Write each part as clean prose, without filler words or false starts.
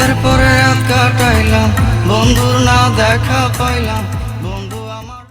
রাতের পরে রাত কাটাইলাম, বন্ধুর না দেখা পাইলাম। বন্ধু আমার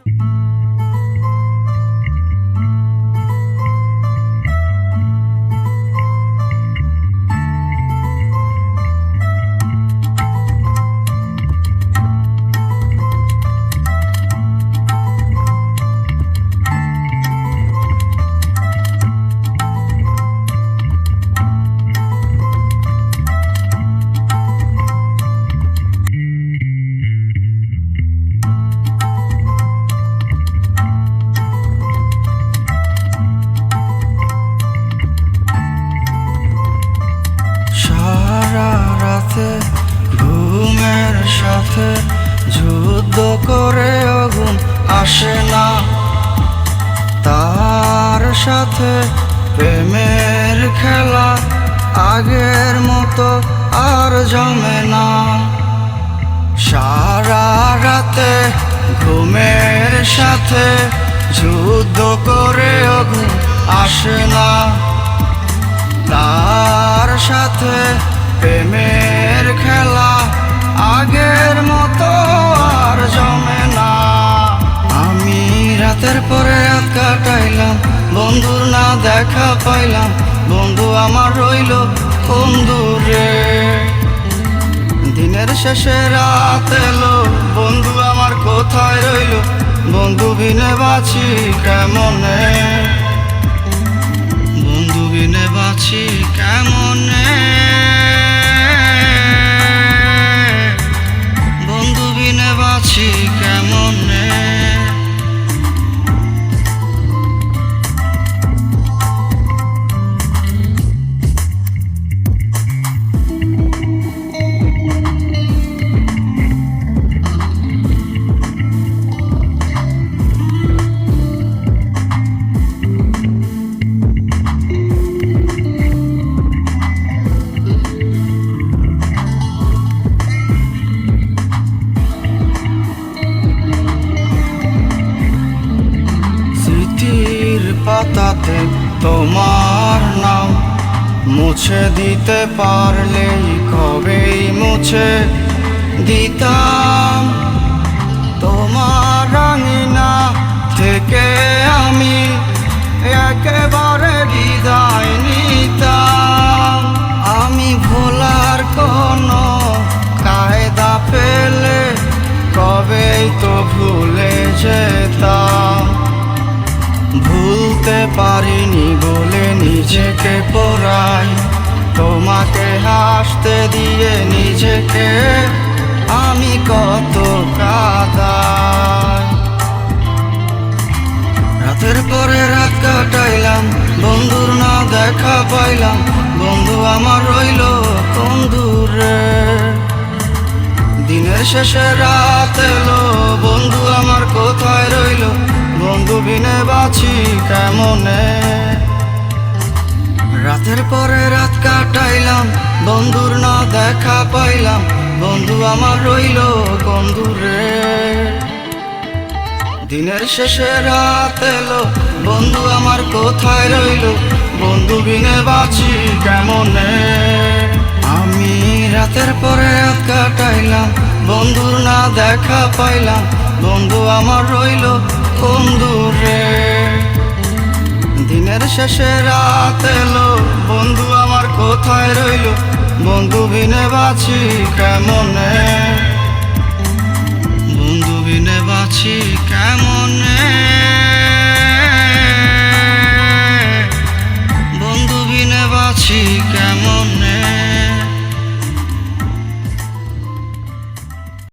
ঘুমের সাথে যুদ্ধ করে ঘুম আসে না, তার সাথে প্রেমের খেলা আগের মতো আর জমে না। সারা রাতে ঘুমের সাথে যুদ্ধ করে ঘুম আসে না, তার সাথে প্রেমের খেলা আগের মতো আর জমে না। আমি রাতের পরে রাত কাটাইলাম, বন্ধুর না দেখা পাইলাম। বন্ধু আমার রইল কোন দূরে, দিনের শেষে রাত এলো, বন্ধু আমার কোথায় রইল। বন্ধু বিনে বাঁচি কেমনে, বন্ধু বিনে বাঁচি কেমনে, বন্ধু বিনে বাঁচি কেমনে। পাতাতে তোমার নাম মুছে দিতে পারলেই কবেই মুছে দিতাম। তোমার রাঙিনা থেকে আমি একেবারে বিদায় নিতাম। আমি ভোলার কোনো কায়দা পেলে কবেই তো ভুলে যেতাম। ভুলতে পারিনি বলে নিজেকে পোড়াই, তোমাকে হাসতে দিয়ে নিজেকে আমি কত কাঁদাই। রাতের পরে রাত কাটাইলাম, বন্ধুর না দেখা পাইলাম। বন্ধু আমার রইল কোন দূরে, দিনের শেষে রাত এলো, বন্ধু আমার কোথায় রইল। বন্ধু বিনে বাঁচি কেমনে, রাতের পরে রাত কাটাইলাম, বন্ধুর না দেখা পাইলাম। বন্ধু আমার রইল কোন দূরে, দিনের শেষে রাত এলো, বন্ধু আমার কোথায় রইল। বন্ধু বিনে বাঁচি কেমনে। আমি রাতের পরে রাত কাটাইলাম, বন্ধুর না দেখা পাইলাম। বন্ধু আমার রইল কোন দূরে, দিনের শেষে রাত এলো, বন্ধু আমার কোথায় রইল। বন্ধু বিনে বাঁচি কেমনে, বন্ধু বিনে বাঁচি কেমনে, বন্ধু বিনে বাঁচি কেমনে।